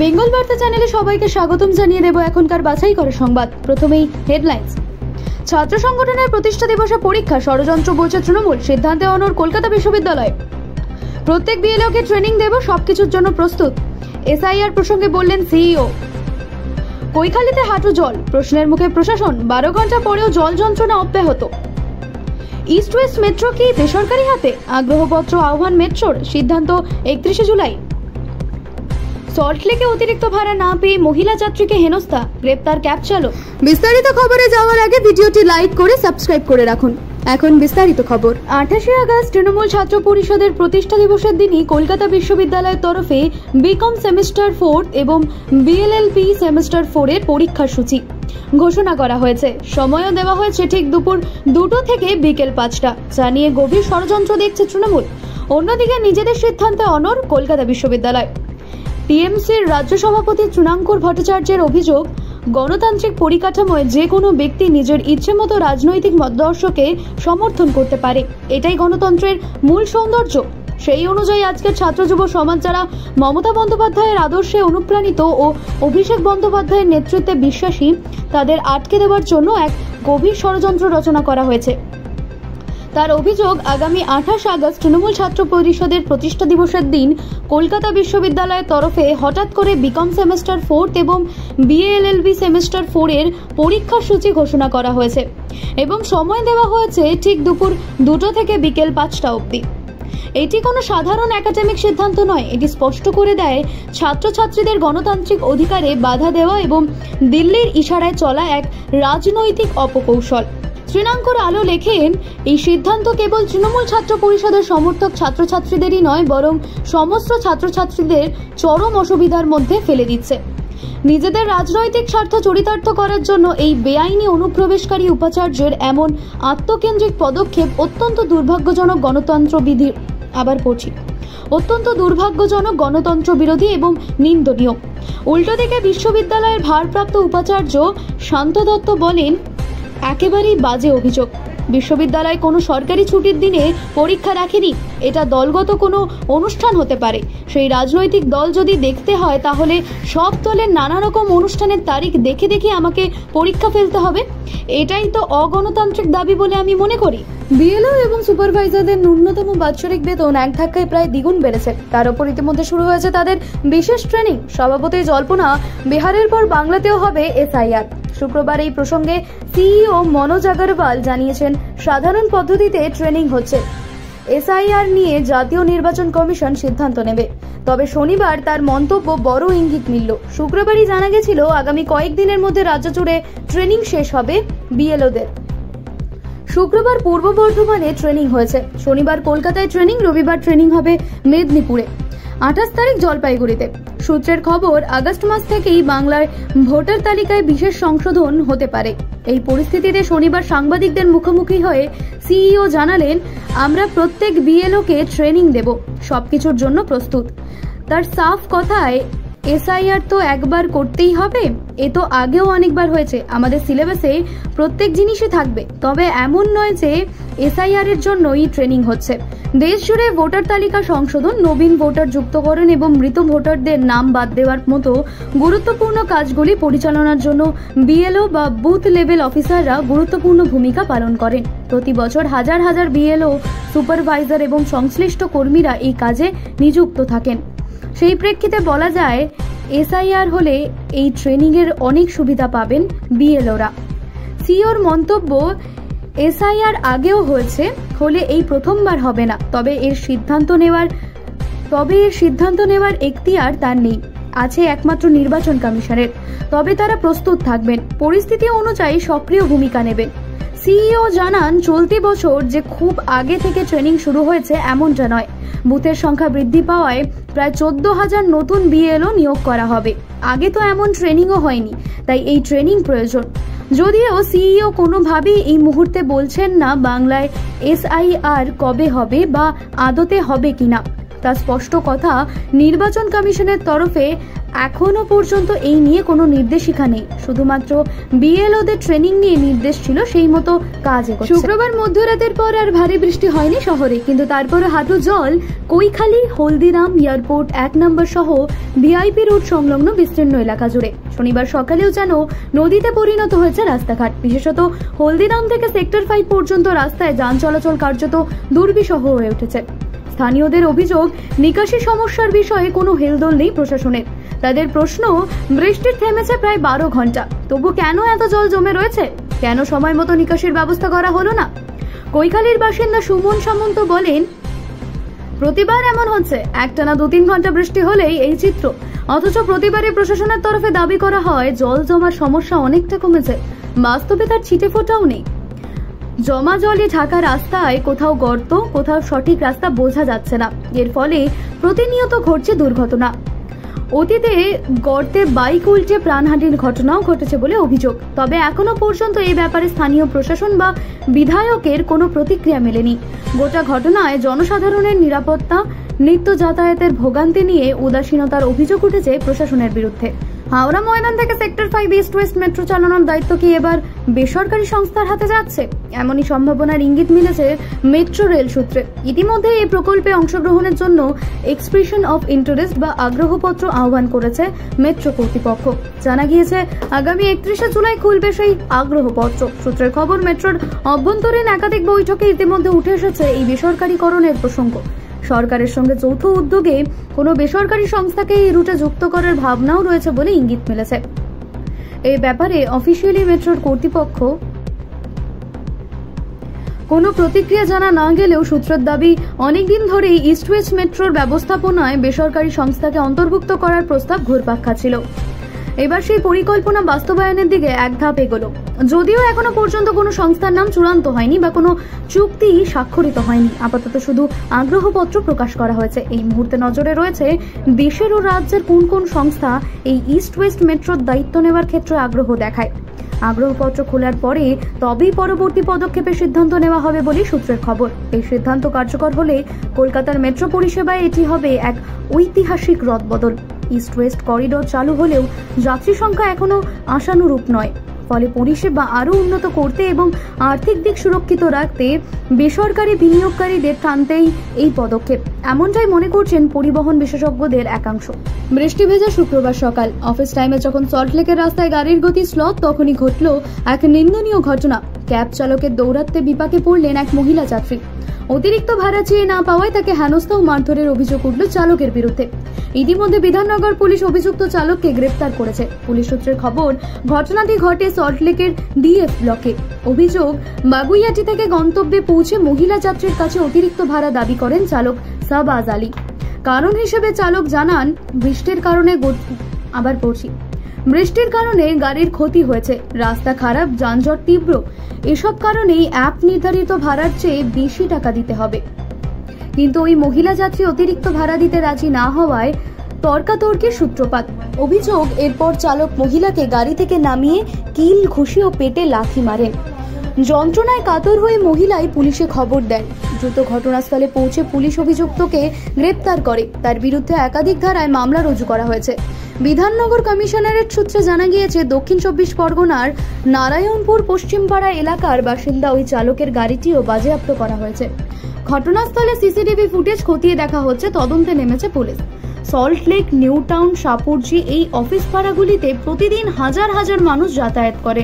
বেঙ্গল বার্তা চ্যানেলে সবাইকে স্বাগতম জানিয়ে দেব এখনকার বাছাই করা সংবাদ। প্রথমেই হেডলাইন্স। ছাত্র সংগঠনের প্রতিষ্ঠা দিবসে পরীক্ষা ষড়যন্ত্র বলছে তৃণমূল, সিদ্ধান্তে অনড় কলকাতা বিশ্ববিদ্যালয়। প্রত্যেক বিএলওকে ট্রেনিং দেব, সবকিছুর জন্য প্রস্তুত। এসআইআর প্রসঙ্গে বললেন সিইও। কৈখালিতে হাঁটু জল, প্রশ্নের মুখে প্রশাসন, 12 ঘন্টা পরেও জল যন্ত্রণা অব্যাহত। ইস্ট ওয়েস্ট মেট্রো কি বেসরকারি হাতে? আগ্রহপত্র আহ্বান মেট্রোর, সিদ্ধান্ত 31 জুলাই। সল্টলেকে অতিরিক্ত ভাড়া না পেয়ে মহিলা যাত্রীকে হেনস্থা, গ্রেপ্তার ক্যাব চালক। বিস্তারিত খবরে যাওয়ার আগে ভিডিওটি লাইক করে সাবস্ক্রাইব করে রাখুন। এখন বিস্তারিত খবর। 28 আগস্ট তৃণমূল ছাত্র পরিষদের প্রতিষ্ঠা দিবসের দিনই কলকাতা বিশ্ববিদ্যালয়ের তরফে বিকম সেমিস্টার 4 এবং বিএলএলবি সেমিস্টার 4 এর পরীক্ষার সূচি ঘোষণা করা হয়েছে। সময়ও দেওয়া হয়েছে ঠিক দুপুর 2টো থেকে বিকেল 5টা, যা নিয়ে গভীর ষড়যন্ত্র দেখছে তৃণমূল। অন্যদিকে নিজেদের সিদ্ধান্তে অনড় কলকাতা বিশ্ববিদ্যালয়। টিএমসির রাজ্য সভাপতি তৃণাঙ্কুর ভট্টাচার্যের অভিযোগ, গণতান্ত্রিক পরিকাঠামোয় যে কোনো ব্যক্তি নিজের ইচ্ছে মতো রাজনৈতিক মতাদর্শকে সমর্থন করতে পারে, এটাই গণতন্ত্রের মূল সৌন্দর্য। সেই অনুযায়ী আজকের ছাত্র যুব সমাজ যারা মমতা বন্দ্যোপাধ্যায়ের আদর্শে অনুপ্রাণিত ও অভিষেক বন্দ্যোপাধ্যায়ের নেতৃত্বে বিশ্বাসী, তাদের আটকে দেওয়ার জন্য এক গভীর ষড়যন্ত্র রচনা করা হয়েছে। তার অভিযোগ, আগামী 28 আগস্ট তৃণমূল ছাত্র পরিষদের প্রতিষ্ঠা দিবসের দিন কলকাতা বিশ্ববিদ্যালয়ের তরফে হঠাৎ করে বিকম সেমিস্টার 4 এবং বিএলএলবি সেমিস্টার 4 এর পরীক্ষার সূচি ঘোষণা করা হয়েছে এবং সময় দেওয়া হয়েছে ঠিক দুপুর 2টো থেকে বিকেল 5টা অবধি। এটি কোনো সাধারণ একাডেমিক সিদ্ধান্ত নয়, এটি স্পষ্ট করে দেয় ছাত্রছাত্রীদের গণতান্ত্রিক অধিকারে বাধা দেওয়া এবং দিল্লির ইশারায় চলা এক রাজনৈতিক অপকৌশল। তৃণাঙ্কুর আলো লেখেন, এই সিদ্ধান্ত কেবল তৃণমূল ছাত্র পরিষদের সমর্থক ছাত্রছাত্রীদেরই নয়, বরং সমস্ত ছাত্রছাত্রীদের চরম অসুবিধার মধ্যে ফেলে দিচ্ছে। নিজেদের রাজনৈতিক স্বার্থ চরিতার্থ করার জন্য এই বেআইনি অনুপ্রবেশকারী উপাচার্যের এমন আত্মকেন্দ্রিক পদক্ষেপ অত্যন্ত দুর্ভাগ্যজনক অত্যন্ত দুর্ভাগ্যজনক গণতন্ত্র বিরোধী এবং নিন্দনীয়। উল্টো দিকে বিশ্ববিদ্যালয়ের ভারপ্রাপ্ত উপাচার্য শান্ত দত্ত বলেন, একেবারেই বাজে অভিযোগ। বিশ্ববিদ্যালয় কোনো সরকারি ছুটির দিনে পরীক্ষা রাখেনি, এটা দলগত কোনো অনুষ্ঠান হতে পারে। সেই রাজনৈতিক দল যদি দেখতে হয়, তাহলে সব দলের নানা রকম অনুষ্ঠানের তারিখ দেখে দেখে আমাকে পরীক্ষা ফেলতে হবে। এটাই তো অগণতান্ত্রিক দাবি বলে আমি মনে করি। বিএলও এবং সুপারভাইজারদের ন্যূনতম বাৎসরিক বেতন এক ধাক্কায় প্রায় দ্বিগুণ বেড়েছে। তার উপর ইতিমধ্যে শুরু হয়েছে তাদের বিশেষ ট্রেনিং। স্বভাবতই জল্পনা, বিহারের পর বাংলাতেও হবে এসআইআর। শুক্রবার এই প্রসঙ্গে সিইও মনোজ আগরওয়াল জানিয়েছেন, সাধারণ পদ্ধতিতে ট্রেনিং হচ্ছে। এসআইআর নিয়ে জাতীয় নির্বাচন কমিশন সিদ্ধান্ত নেবে। তবে শনিবার তার মন্তব্য বড় ইঙ্গিত মিলল। শুক্রবারই জানা গেছিল আগামী কয়েকদিনের মধ্যে রাজ্য জুড়ে ট্রেনিং শেষ হবে বিএলওদের। শুক্রবার পূর্ব বর্ধমানে ট্রেনিং হয়েছে, শনিবার কলকাতায় ট্রেনিং, রবিবার ট্রেনিং হবে মেদিনীপুরে, 28 তারিখ জলপাইগুড়িতে। সূত্রের খবর, আগস্ট মাস থেকেই বাংলার ভোটার তালিকায় বিশেষ সংশোধন হতে পারে। এই পরিস্থিতিতে শনিবার সাংবাদিকদের মুখোমুখি হয়ে সিইও জানালেন, আমরা প্রত্যেক বিএলওকে ট্রেনিং দেব, সবকিছুর জন্য প্রস্তুত। তার সাফ কথায়, এসআইআর তো একবার করতেই হবে, এ তো আগেও অনেকবার হয়েছে। আমাদের সিলেবাসে প্রত্যেক জিনিসই থাকবে, তবে এমন নয় যে এসআইআর এর জন্যই ট্রেনিং হচ্ছে। দেশ জুড়ে ভোটার তালিকা সংশোধন, নবীন ভোটার যুক্তকরণ এবং মৃত ভোটারদের নাম বাদ দেওয়ার মতো গুরুত্বপূর্ণ কাজগুলি পরিচালনার জন্য বিএলও বা বুথ লেভেল অফিসাররা গুরুত্বপূর্ণ ভূমিকা পালন করেন। প্রতি বছর হাজার হাজার বিএলও, সুপারভাইজার এবং সংশ্লিষ্ট কর্মীরা এই কাজে নিযুক্ত থাকেন। সেই প্রেক্ষিতে বলা যায়, এসআইআর হলে এই ট্রেনিংয়ের অনেক সুবিধা পাবেন বিএলওরা। সিওর মন্তব্য, এসআইআর আগেও হয়েছে, হলে এই প্রথমবার হবে না। তবে এর সিদ্ধান্ত নেওয়ার এখতিয়ার তার নেই, আছে একমাত্র নির্বাচন কমিশনের। তবে তারা প্রস্তুত থাকবেন, পরিস্থিতি অনুযায়ী সক্রিয় ভূমিকা নেবেন। সিইও জানান, চলতি বছর যে খুব আগে থেকে ট্রেনিং শুরু হয়েছে এমনটা নয়। বুথের সংখ্যা বৃদ্ধি পাওয়ায় প্রায় 14,000 নতুন বিএলও নিয়োগ করা হবে। আগে তো এমন ট্রেনিংও হয়নি, তাই এই ট্রেনিং প্রয়োজন। যদিও সিইও কোনোভাবেই এই মুহূর্তে বলছেন না বাংলায় এসআইআর কবে হবে বা আদতে হবে কিনা। তার স্পষ্ট কথা, নির্বাচন কমিশনের তরফে এখনো পর্যন্ত এই নিয়ে কোনো নির্দেশিকা নেই। শুধুমাত্র বিএলওদের ট্রেনিং নিয়ে নির্দেশ ছিল, সেই মতো কাজ এগোচ্ছে। শুক্রবার মধ্যরাতের পর আর ভারী বৃষ্টি হয়নি শহরে, কিন্তু তারপরে হাঁটু জল কৈখালি, হলদিরাম, এয়ারপোর্ট 1 নম্বর সহ ভিআইপি রোড সংলগ্ন বিস্তীর্ণ এলাকা জুড়ে। শনিবার সকালেও যেন নদীতে পরিণত হয়েছে রাস্তাঘাট। বিশেষত হলদিরাম থেকে সেক্টর 5 পর্যন্ত রাস্তায় যান চলাচল কার্যত দুর্বিষহ হয়ে উঠেছে। স্থানীয়দের অভিযোগ, নিকাশি সমস্যার বিষয়ে কোনো হেলদোল নেই প্রশাসনের। তাদের প্রশ্ন, বৃষ্টি থেমেছে প্রায় 12 ঘন্টা, তবু কেন এত জল জমে রয়েছে? কেন সময় মতো নিকাশির ব্যবস্থা করা হলো না? কৈখালির বাসিন্দা সুমন সামন্ত বলেন, প্রতিবার এমন হচ্ছে, একটানা 2-3 ঘন্টা বৃষ্টি হলেই এই চিত্র। অথচ প্রতিবারই প্রশাসনের তরফে দাবি করা হয় জল জমার সমস্যা অনেকটা কমেছে। বাস্তবে তার ছিটে ফোটাও নেই। জমা জলে ঢাকা রাস্তায় কোথাও গর্ত, কোথাও সঠিক রাস্তা বোঝা যাচ্ছে না। এর ফলে প্রতিনিয়ত ঘটছে দুর্ঘটনা। অতীতে গর্তে বাইক উল্টে প্রাণহানির ঘটনাও ঘটেছে বলে অভিযোগ। তবে এখনো পর্যন্ত এই ব্যাপারে স্থানীয় প্রশাসন বা বিধায়কের কোনো প্রতিক্রিয়া মেলেনি। গোটা ঘটনায় জনসাধারণের নিরাপত্তা, নিত্য যাতায়াতের ভোগান্তি নিয়ে উদাসীনতার অভিযোগ উঠেছে প্রশাসনের বিরুদ্ধে। হাওড়া ময়দান থেকে সেক্টর 5 ইস্ট ওয়েস্ট মেট্রো চালানোর দায়িত্ব কি এবার বেসরকারি সংস্থার হাতে যাচ্ছে? এমনই সম্ভাবনার ইঙ্গিত মিলেছে মেট্রো রেল সূত্রে। ইতিমধ্যে এই প্রকল্পে অংশগ্রহণের জন্য এক্সপ্রেশন অফ ইন্টারেস্ট বা আগ্রহপত্র আহ্বান করেছে মেট্রো কর্তৃপক্ষ। জানা গিয়েছে, আগামী 31শে জুলাই খুলবে সেই আগ্রহপত্র। সূত্রের খবর, মেট্রোর অভ্যন্তরীণ একাধিক বৈঠকে ইতিমধ্যে উঠে এসেছে এই বেসরকারীকরণের প্রসঙ্গ। সরকারের সঙ্গে যৌথ উদ্যোগে কোনো বেসরকারি সংস্থাকে এই রুটে যুক্ত করার ভাবনাও রয়েছে বলে ইঙ্গিত মিলেছে। এই ব্যাপারে অফিসিয়ালি মেট্রোর কর্তৃপক্ষ কোনো প্রতিক্রিয়া জানা না গেলেও সূত্রের দাবি, অনেকদিন ধরেই ইস্ট ওয়েস্ট মেট্রোর ব্যবস্থাপনায় বেসরকারি সংস্থাকে অন্তর্ভুক্ত করার প্রস্তাব ঘুরপাক খাচ্ছিল। এবার সেই পরিকল্পনা বাস্তবায়নের দিকে এক ধাপ এগোলো। যদিও এখনো পর্যন্ত কোনো সংস্থার নাম চূড়ান্ত হয়নি বা কোনো চুক্তি স্বাক্ষরিত হয়নি। আপাতত শুধু আগ্রহপত্র প্রকাশ করা হয়েছে। এই মুহূর্তে নজরে রয়েছে দেশের ও রাজ্যের কোন কোন সংস্থা এই ইস্ট ওয়েস্ট মেট্রোর দায়িত্ব নেওয়ার ক্ষেত্রে আগ্রহ দেখায়। আগ্রহপত্র খোলার পরে তবেই পরবর্তী পদক্ষেপের সিদ্ধান্ত নেওয়া হবে বলে সূত্রের খবর। এই সিদ্ধান্ত কার্যকর হলে কলকাতার মেট্রো পরিষেবায় এটি হবে এক ঐতিহাসিক রদবদল। ইস্ট ওয়েস্ট করিডোর চালু হলেও যাত্রী সংখ্যা এখনো আশানুরূপ নয়। ফলে পরিষেবা আরও উন্নত করতে এবং আর্থিক দিক সুরক্ষিত রাখতে বেসরকারি বিনিয়োগকারীদের টানতেই এই পদক্ষেপ, এমনটাই মনে করছেন পরিবহন বিশেষজ্ঞদের একাংশ। বৃষ্টি ভেজা শুক্রবার সকাল, অফিস টাইমে যখন সল্টলেকের রাস্তায় গাড়ির গতি স্লথ, তখনই ঘটল এক নিন্দনীয় ঘটনা। ক্যাব চালকের দৌরাত্মে বিপাকে পড়লেন এক মহিলা যাত্রী। অতিরিক্ত ভাড়া চেয়ে না পাওয়ায় তাকে হেনস্থা ও মারধরের অভিযোগ উঠল চালকের বিরুদ্ধে। ইতিমধ্যে বিধাননগর পুলিশ অভিযুক্ত চালককে গ্রেফতার করেছে। পুলিশ সূত্রের খবর, ঘটনাটি ঘটে সল্টলেকের ডিএফ ব্লকে। অভিযোগ, বাগুইয়াটি থেকে গন্তব্যে পৌঁছে মহিলা যাত্রীর কাছে অতিরিক্ত ভাড়া দাবি করেন চালক সাবাজ আলী। কারণ হিসেবে চালক জানান, বৃষ্টির কারণে গাড়ির ক্ষতি হয়েছে, রাস্তা খারাপ, যানজট তীব্র। এসব কারণেই অ্যাপ নির্ধারিত ভাড়ার চেয়ে বেশি টাকা দিতে হবে। কিন্তু ওই মহিলা যাত্রী অতিরিক্ত ভাড়া দিতে রাজি না হওয়ায় তর্কাতর্কির সূত্রপাত। অভিযোগ, এরপর চালক মহিলাকে গাড়ি থেকে নামিয়ে কিল, ঘুষি ও পেটে লাথি মারেন। যন্ত্রণায় কাতর হয়ে মহিলাই পুলিশে খবর দেন। দ্রুত ঘটনাস্থলে পৌঁছে পুলিশ অভিযুক্তকে গ্রেপ্তার করে। তার বিরুদ্ধে একাধিক ধারায় মামলা রুজু করা হয়েছে। বিধাননগর কমিশনারেট সূত্রে জানা গিয়েছে, দক্ষিণ 24 পরগনার নারায়ণপুর পশ্চিমপাড়া এলাকার বাসিন্দা ওই চালকের গাড়িটিও বাজেয়াপ্ত করা হয়েছে। ঘটনাস্থলে সিসিটিভি ফুটেজ খতিয়ে দেখা হচ্ছে, তদন্তে নেমেছে police. Salt Lake, new town, Shapoorji এই অফিস পাড়াগুলিতে প্রতিদিন হাজার হাজার মানুষ যাতায়াত করে।